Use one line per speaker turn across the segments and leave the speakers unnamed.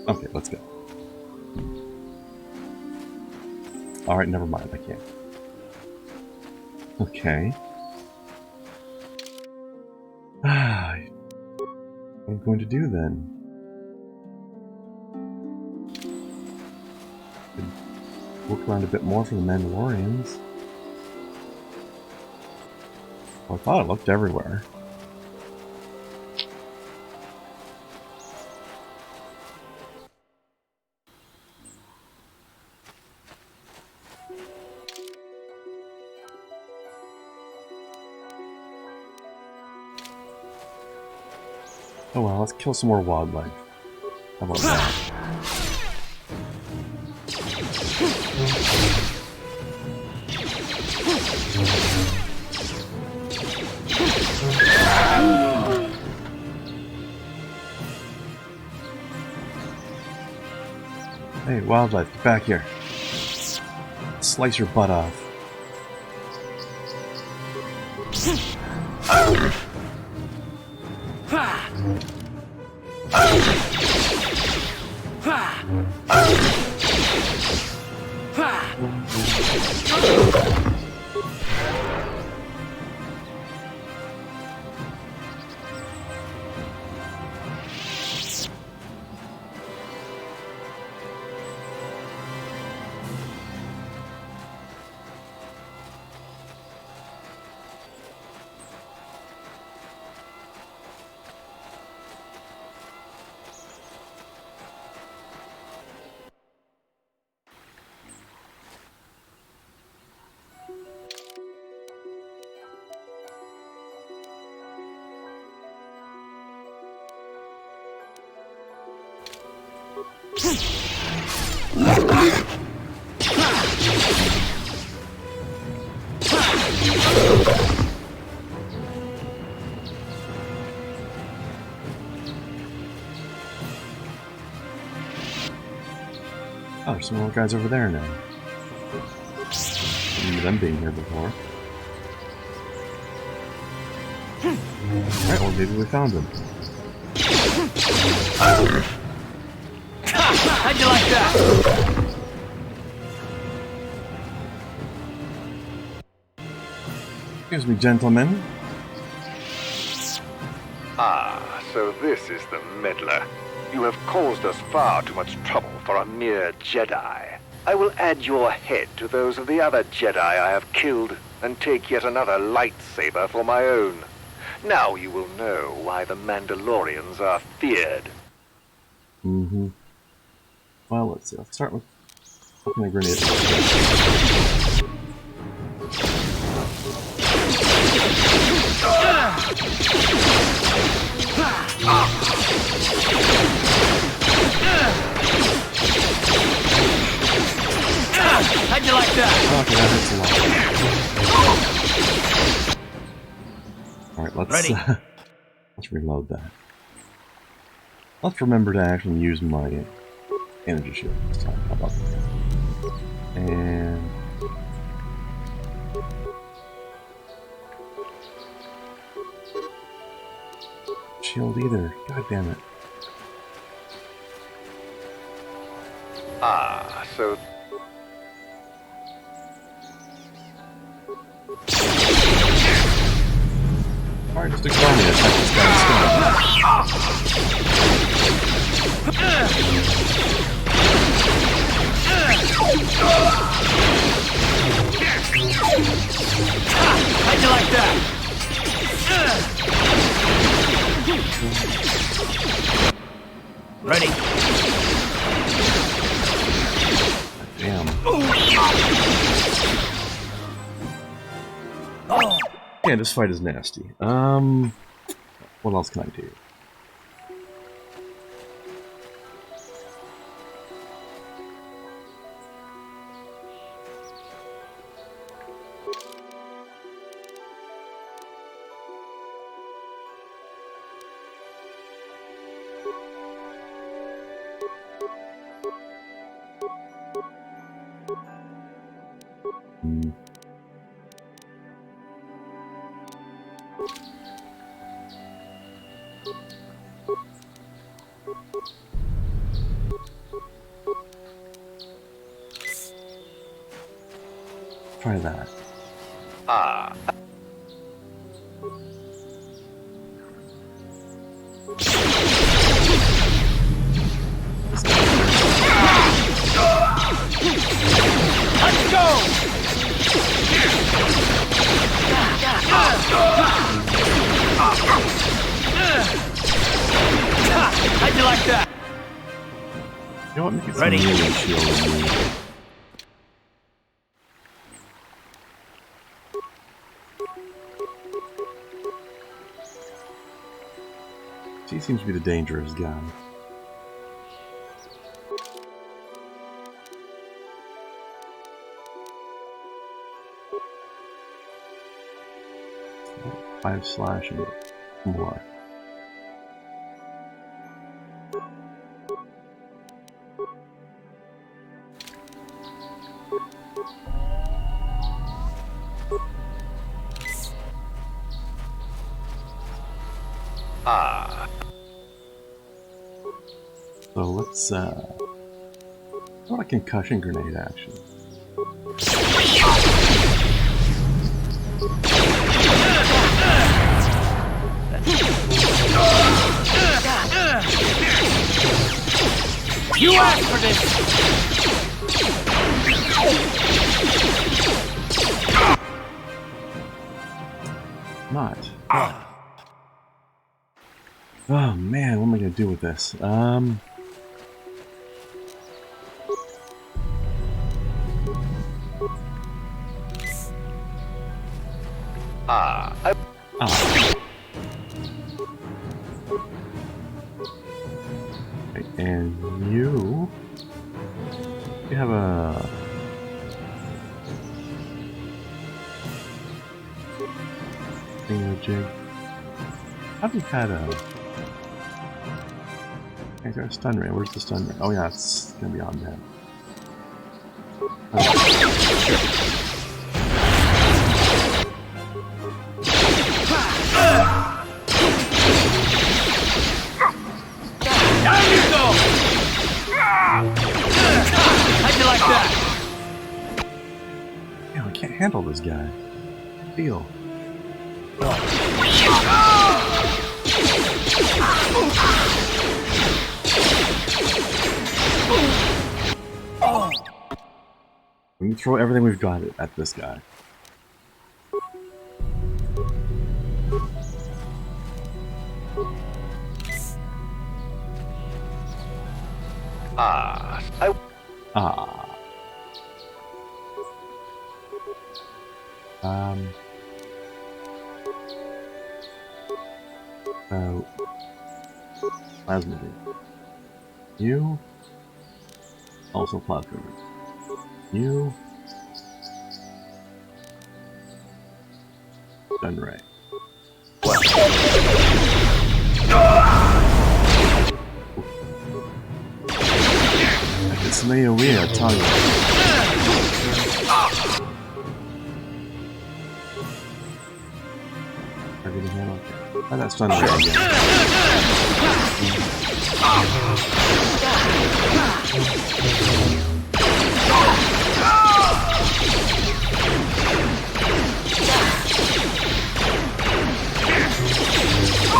Okay, let's go. Alright, never mind, I can't. Okay. What am I going to do then? Look around a bit more for the Mandalorians. Well, I thought I looked everywhere. Oh well, let's kill some more wildlife. How about that? Hey, wildlife, get back here. Slice your butt off. Oh, there's some more guys over there now. I remember them being here before. Alright, well maybe we found them.
How'd you like that?
Excuse me, gentlemen.
Ah, so this is the meddler. You have caused us far too much trouble for a mere Jedi. I will add your head to those of the other Jedi I have killed, and take yet another lightsaber for my own. Now you will know why the Mandalorians are feared.
Mm-hmm. Well, let's see. Let's start with opening a grenade.
How'd you like that?
Okay, that hurts a lot. Alright, let's reload that. Let's remember to actually use my energy shield this time. How about that? And shield either. God damn it.
Ah, so...
Alright, just ignore me. Attack this guy
How'd you like that? Ready.
Damn.
Oh.
Yeah, this fight is nasty. What else can I do? try that.
Ah.
Let's go! How'd you like that?
You know what? Make it some
Ready?
melee shield on me. He seems to be the dangerous guy. Five slash and more.
Ah.
So let's what a concussion grenade action.
You asked for this!
Not. Oh man, what am I gonna do with this?
Ah.
Right, and you have a thingamajig. Have you had a? I got a stun ray. Where's the stun ray? Oh yeah, it's gonna be on that.
Down you go! How'd you like that?
Yeah, I can't handle this guy. Feel. Let me throw everything we've got at this guy.
Ah.
Ah. Plasma beam. You also plasma beam. You stun ray. It's me away, I tell you. Are you gonna handle it? Try that stun ray again.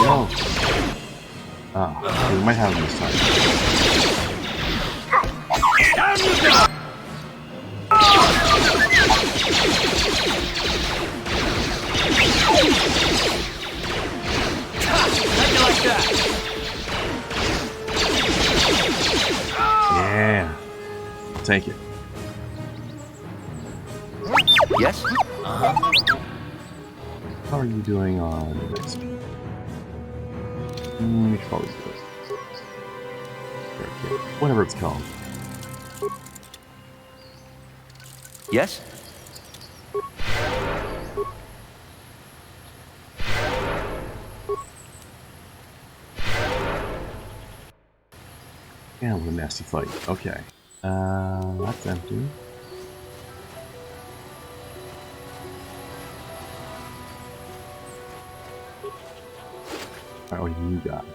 No. Ah, we might have him this time.
Down you go! How'd you like that?
Yeah. Take it.
Yes?
How are you doing on XP? We should always do it. Whatever it's called.
Yes?
Yeah, what a nasty fight. Okay. That's empty. Alright, what do you got?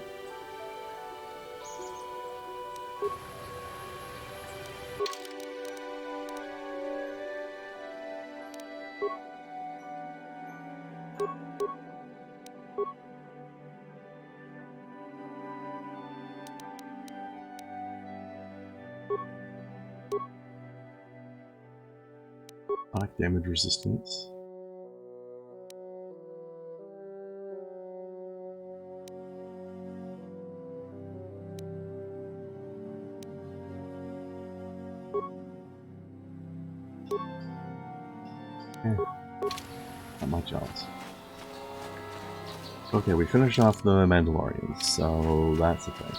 Sonic damage resistance. Not much else. Okay, we finished off the Mandalorians, so that's the thing.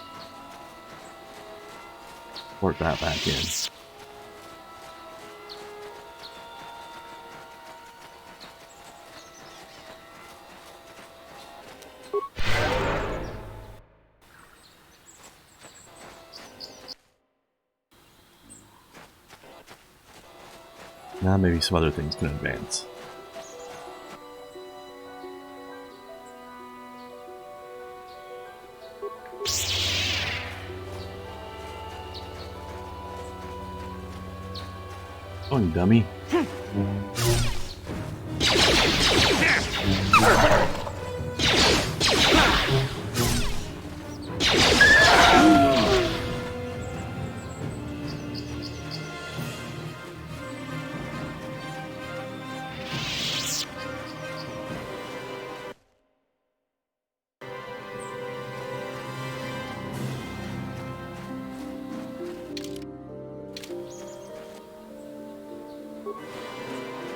Port that back in. Now maybe some other things can advance. Oh, you dummy.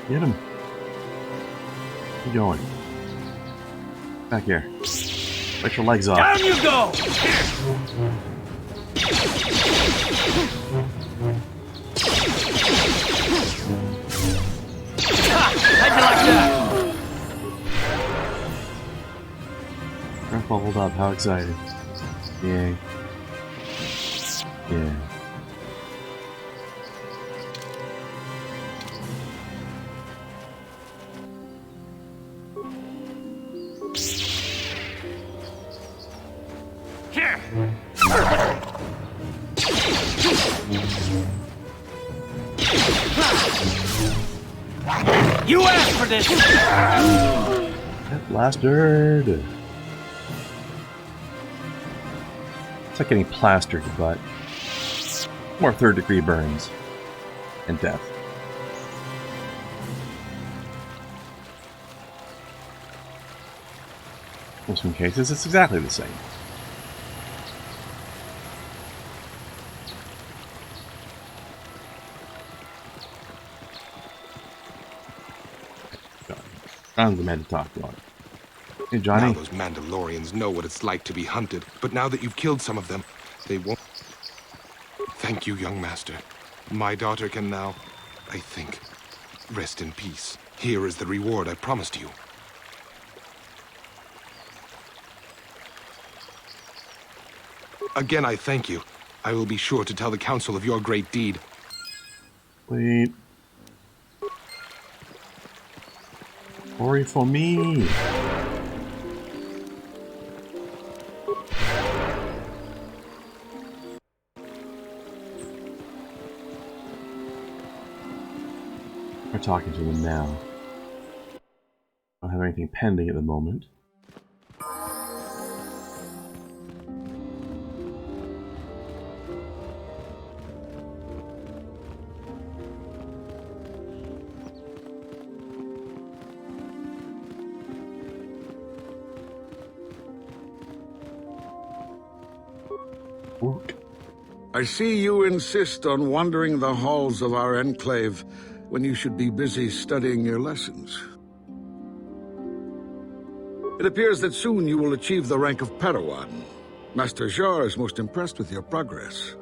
Get him. Keep going. Back here. Let your legs off.
Down you go! How'd you like that?
Breath bubbled up. How excited. Yay. Yeah.
You asked for this!
That bastard! It's like getting plastered, but more third-degree burns and death. In some cases, it's exactly the same. I'm the man to talk to. Hey, Johnny.
Now those Mandalorians know what it's like to be hunted, but now that you've killed some of them, they won't. Thank you, young master. My daughter can now, I think, rest in peace. Here is the reward I promised you. Again, I thank you. I will be sure to tell the council of your great deed.
Wait. Glory for me. We're talking to them now. I don't have anything pending at the moment.
I see you insist on wandering the halls of our enclave when you should be busy studying your lessons. It appears that soon you will achieve the rank of Padawan. Master Jar is most impressed with your progress,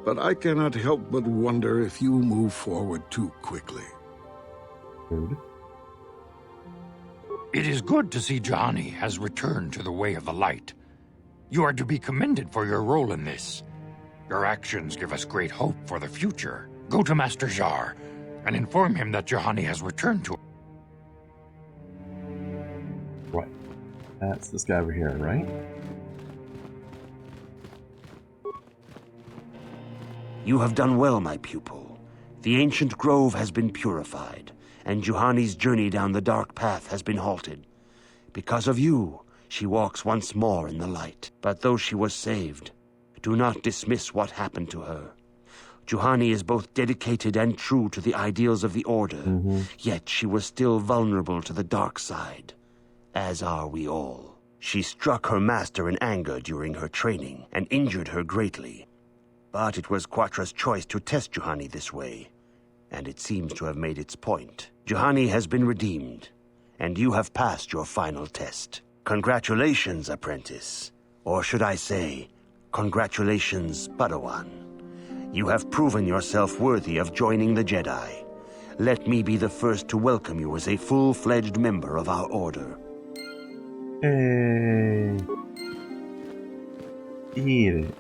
but I cannot help but wonder if you move forward too quickly.
It is good to see Juhani has returned to the way of the light. You are to be commended for your role in this. Your actions give us great hope for the future. Go to Master Jar and inform him that Juhani has returned to...
Right. That's this guy over here, right?
You have done well, my pupil. The ancient grove has been purified, and Juhani's journey down the dark path has been halted. Because of you, she walks once more in the light. But though she was saved, do not dismiss what happened to her. Juhani is both dedicated and true to the ideals of the Order, yet she was still vulnerable to the dark side, as are we all. She struck her master in anger during her training and injured her greatly. But it was Quatra's choice to test Juhani this way, and it seems to have made its point. Juhani has been redeemed, and you have passed your final test. Congratulations, apprentice. Or should I say, congratulations, Padawan. You have proven yourself worthy of joining the Jedi. Let me be the first to welcome you as a full-fledged member of our Order.
Hey. Eat it.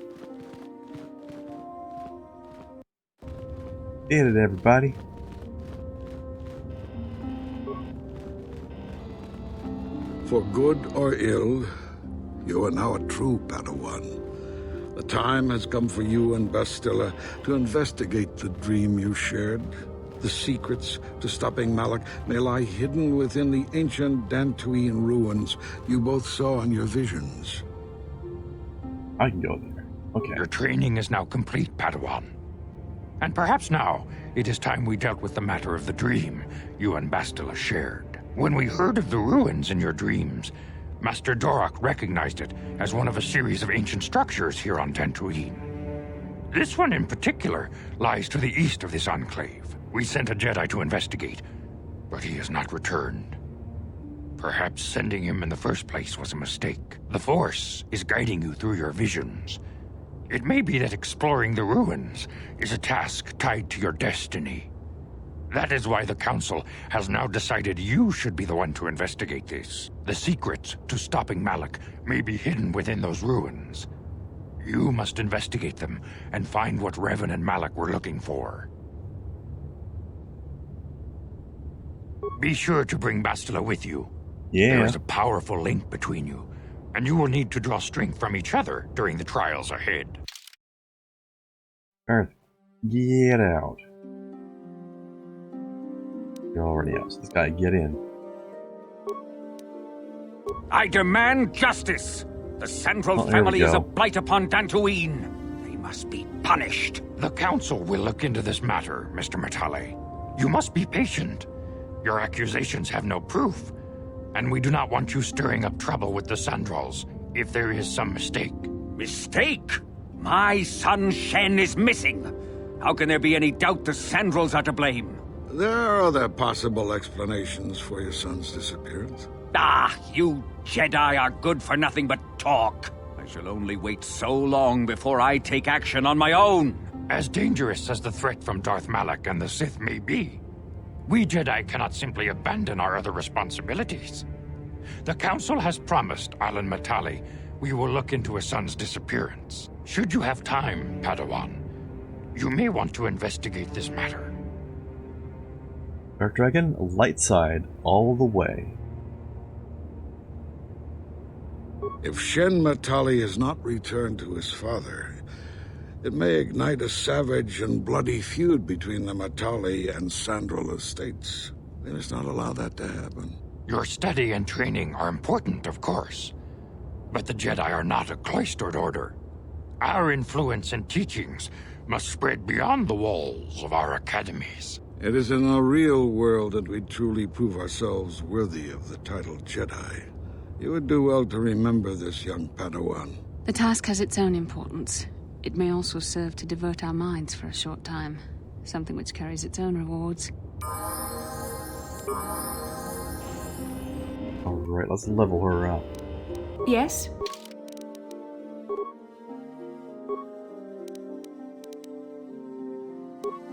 Eat it, everybody.
For good or ill, you are now a true Padawan. The time has come for you and Bastila to investigate the dream you shared. The secrets to stopping Malak may lie hidden within the ancient Dantooine ruins you both saw in your visions.
I can go there. Okay.
Your training is now complete, Padawan. And perhaps now, it is time we dealt with the matter of the dream you and Bastila shared. When we heard of the ruins in your dreams, Master Dorak recognized it as one of a series of ancient structures here on Dantooine. This one in particular lies to the east of this enclave. We sent a Jedi to investigate, but he has not returned. Perhaps sending him in the first place was a mistake. The Force is guiding you through your visions. It may be that exploring the ruins is a task tied to your destiny. That is why the Council has now decided you should be the one to investigate this. The secrets to stopping Malak may be hidden within those ruins. You must investigate them and find what Revan and Malak were looking for. Be sure to bring Bastila with you.
Yeah.
There is a powerful link between you, and you will need to draw strength from each other during the trials ahead.
Earth, get out. You're already out, so this guy, get in.
I demand justice! The Central
There
family
we
is
go.
a blight upon Dantooine. They must be punished.
The Council will look into this matter, Mr. Matale. You must be patient. Your accusations have no proof, and we do not want you stirring up trouble with the Sandrals if there is some mistake.
Mistake? My son Shen is missing. How can there be any doubt the Sandrals are to blame?
There are other possible explanations for your son's disappearance.
Ah, you Jedi are good for nothing but talk. I shall only wait so long before I take action on my own.
As dangerous as the threat from Darth Malak and the Sith may be, we Jedi cannot simply abandon our other responsibilities. The Council has promised Alan Matale we will look into his son's disappearance. Should you have time, Padawan, you may want to investigate this matter.
Dark Dragon, light side all the way.
If Shen Matali is not returned to his father, it may ignite a savage and bloody feud between the Matali and Sandral estates. We must not allow that to happen.
Your study and training are important, of course, but the Jedi are not a cloistered order. Our influence and teachings must spread beyond the walls of our academies.
It is in the real world that we truly prove ourselves worthy of the title Jedi. You would do well to remember this, young Padawan.
The task has its own importance. It may also serve to divert our minds for a short time, something which carries its own rewards.
Alright, let's level her up.
Yes?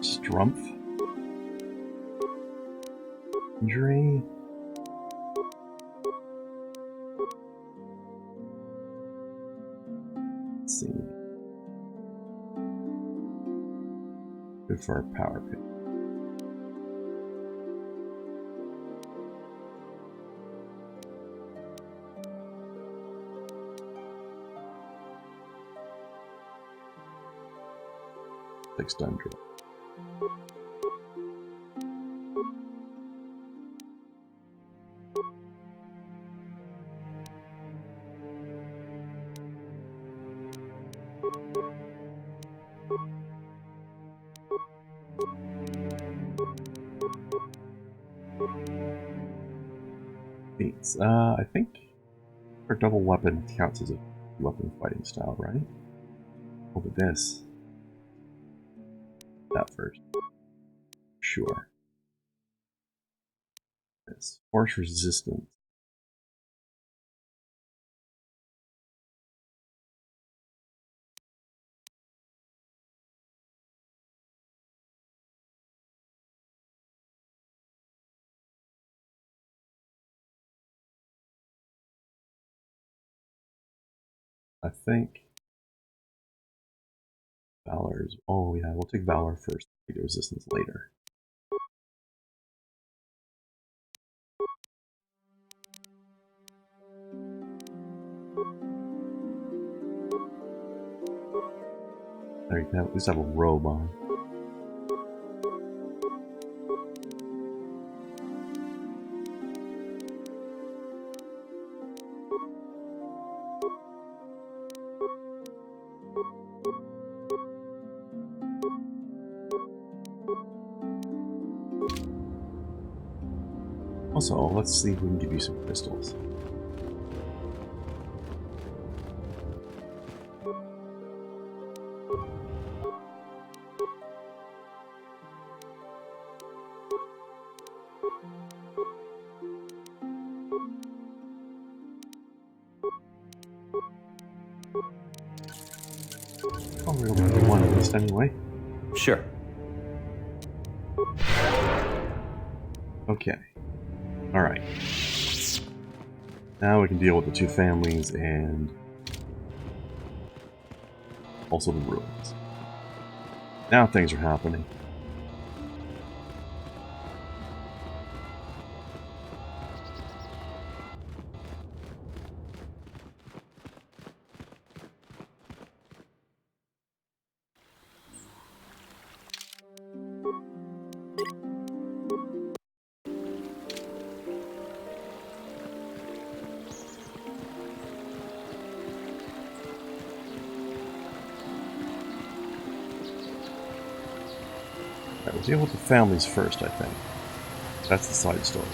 Strumpf. Injury. Let's see. Good for our power pick. Fixed under. I think for double weapon counts as a weapon fighting style, right? Look at this. That first. Sure. This. Force resistance. I think Valor is. Oh yeah, we'll take Valor first. Take the resistance later. There you can at least have a robe on. Also, let's see if we can give you some crystals. Oh, we're going to do one at least anyway.
Sure.
Okay. Alright. Now we can deal with the two families and also the ruins. Now things are happening. We'll deal with the families first, I think. That's the side story.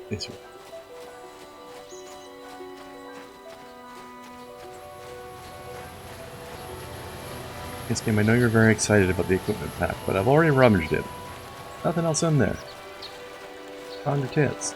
This one. This game, I know you're very excited about the equipment pack, but I've already rummaged it. Nothing else in there. On your tits.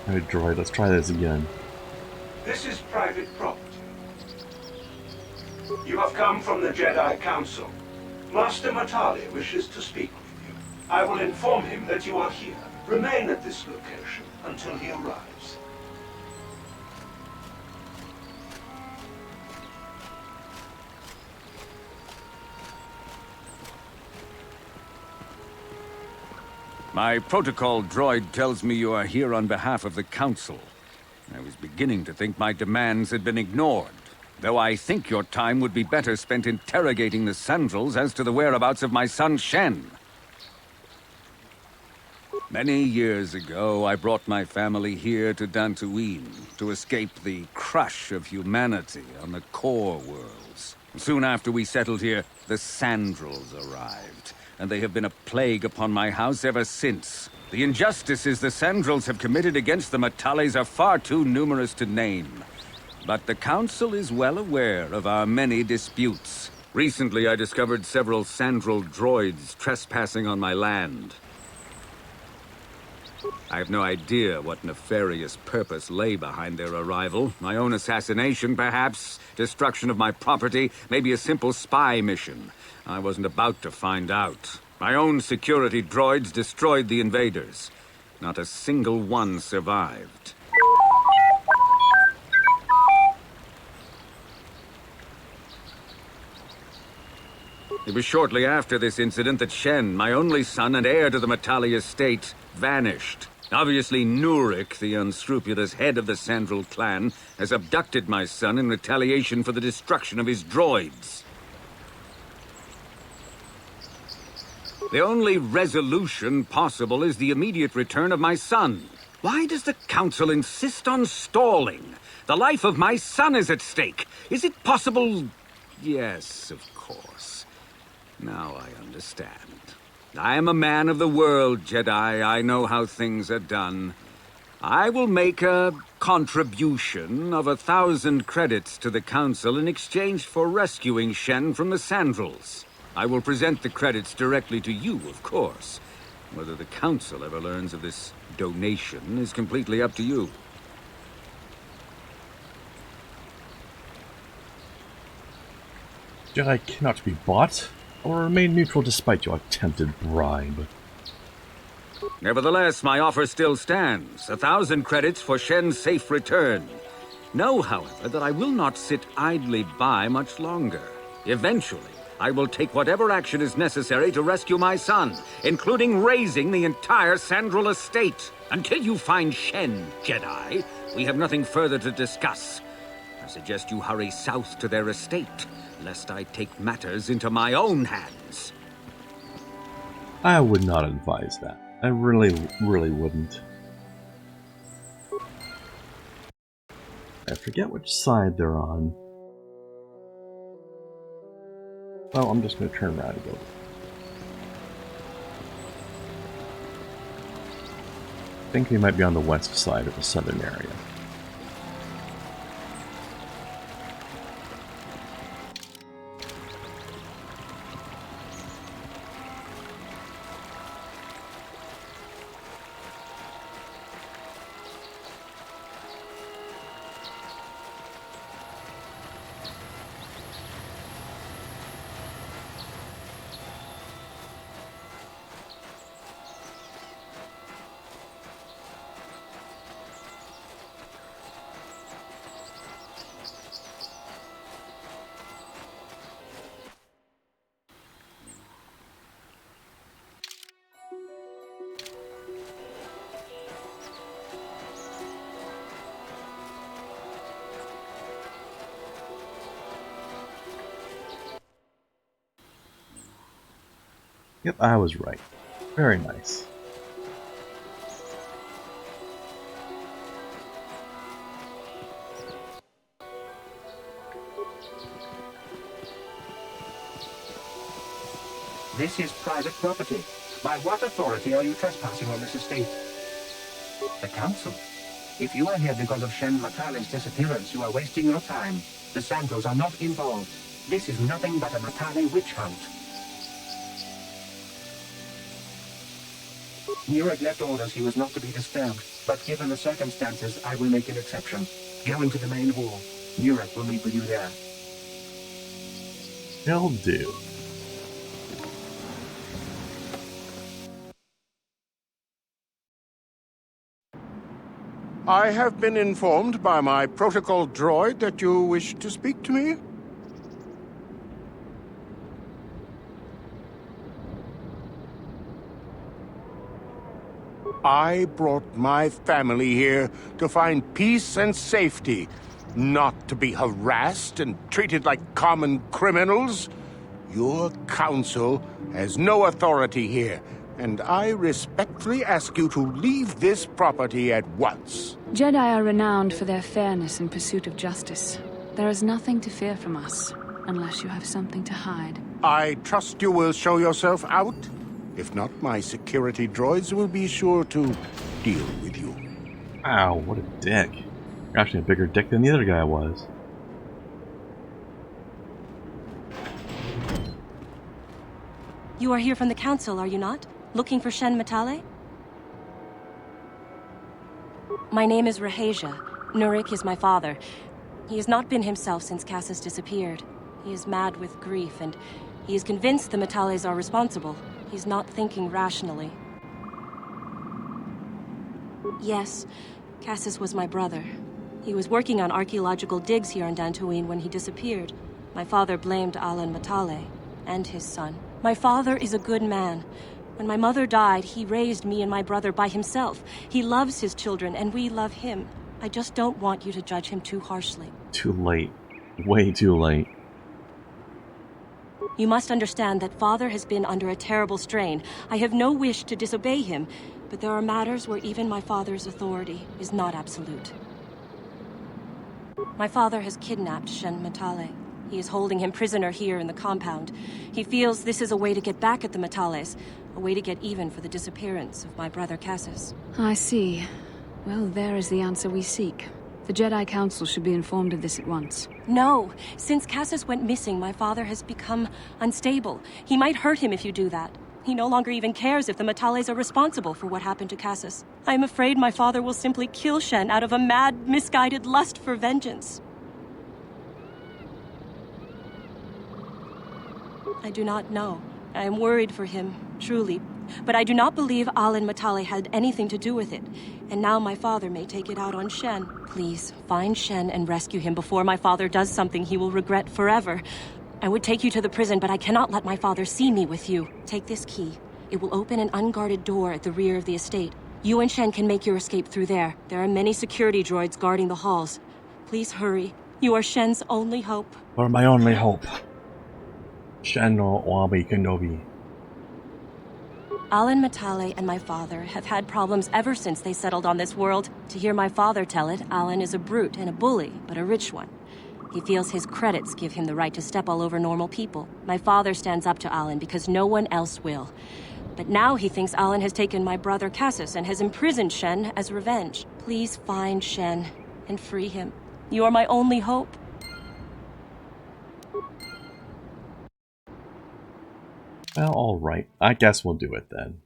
Alright, droid, let's try this again.
This is private property. You have come from the Jedi Council. Master Matali wishes to speak with you. I will inform him that you are here. Remain at this location until he arrives.
My protocol droid tells me you are here on behalf of the Council. I was beginning to think my demands had been ignored, though I think your time would be better spent interrogating the Sandrels as to the whereabouts of my son Shen. Many years ago, I brought my family here to Dantooine to escape the crush of humanity on the core worlds. Soon after we settled here, the Sandrels arrived, and they have been a plague upon my house ever since. The injustices the Sandrels have committed against the Matales are far too numerous to name. But the Council is well aware of our many disputes. Recently, I discovered several Sandrel droids trespassing on my land. I have no idea what nefarious purpose lay behind their arrival. My own assassination, perhaps? Destruction of my property? Maybe a simple spy mission? I wasn't about to find out. My own security droids destroyed the invaders. Not a single one survived. It was shortly after this incident that Shen, my only son and heir to the Matali estate, vanished. Obviously, Nurik, the unscrupulous head of the Sandral clan, has abducted my son in retaliation for the destruction of his droids. The only resolution possible is the immediate return of my son. Why does the Council insist on stalling? The life of my son is at stake. Is it possible? Yes, of course. Now I understand. I am a man of the world, Jedi. I know how things are done. I will make a contribution of 1,000 credits to the Council in exchange for rescuing Shen from the Sandrals. I will present the credits directly to you, of course. Whether the Council ever learns of this donation is completely up to you.
Jedi cannot be bought. I will remain neutral despite your attempted bribe.
Nevertheless, my offer still stands. 1,000 credits for Shen's safe return. Know, however, that I will not sit idly by much longer. Eventually, I will take whatever action is necessary to rescue my son, including raising the entire Sandral estate. Until you find Shen, Jedi, we have nothing further to discuss. I suggest you hurry south to their estate, lest I take matters into my own hands.
I would not advise that. I really wouldn't. I forget which side they're on. Well, I'm just going to turn around and go. I think we might be on the west side of the southern area. Yep, I was right. Very nice.
This is private property. By what authority are you trespassing on this estate? The Council. If you are here because of Shen Matale's disappearance, you are wasting your time. The Sandrals are not involved. This is nothing but a Matale witch hunt. Nurik left orders he was not to be disturbed, but given the circumstances, I will make an exception. Go into the main hall. Nurik will meet with you there.
He'll do.
I have been informed by my protocol droid that you wish to speak to me. I brought my family here to find peace and safety, not to be harassed and treated like common criminals. Your council has no authority here, and I respectfully ask you to leave this property at once.
Jedi are renowned for their fairness in pursuit of justice. There is nothing to fear from us, unless you have something to hide.
I trust you will show yourself out. If not, my security droids will be sure to deal with you.
Ow, what a dick. You're actually a bigger dick than the other guy was.
You are here from the Council, are you not? Looking for Shen Matale? My name is Rahasia. Nurik is my father. He has not been himself since Cassius disappeared. He is mad with grief, and he is convinced the Matales are responsible. He's not thinking rationally. Yes, Cassius was my brother. He was working on archaeological digs here on Dantooine when he disappeared. My father blamed Alan Matale. and his son. My father is a good man. When my mother died, he raised me and my brother by himself. He loves his children, and we love him. I just don't want you to judge him too harshly.
Too late. Way too late.
You must understand that Father has been under a terrible strain. I have no wish to disobey him, but there are matters where even my father's authority is not absolute. My father has kidnapped Shen Matale. He is holding him prisoner here in the compound. He feels this is a way to get back at the Matales, a way to get even for the disappearance of my brother Cassus.
I see. Well, there is the answer we seek. The Jedi Council should be informed of this at once.
No! Since Cassus went missing, my father has become unstable. He might hurt him if you do that. He no longer even cares if the Matales are responsible for what happened to Cassus. I am afraid my father will simply kill Shen out of a mad, misguided lust for vengeance. I do not know. I am worried for him, truly. But I do not believe Alan Matale had anything to do with it. And now my father may take it out on Shen. Please, find Shen and rescue him before my father does something he will regret forever. I would take you to the prison, but I cannot let my father see me with you. Take this key. It will open an unguarded door at the rear of the estate. You and Shen can make your escape through there. There are many security droids guarding the halls. Please hurry. You are Shen's only hope.
Or my only hope. Shen no Wabi Kenobi.
Alan Matale and my father have had problems ever since they settled on this world. To hear my father tell it, Alan is a brute and a bully, but a rich one. He feels his credits give him the right to step all over normal people. My father stands up to Alan because no one else will. But now he thinks Alan has taken my brother Cassus and has imprisoned Shen as revenge. Please find Shen and free him. You are my only hope.
Well, alright. I guess we'll do it then.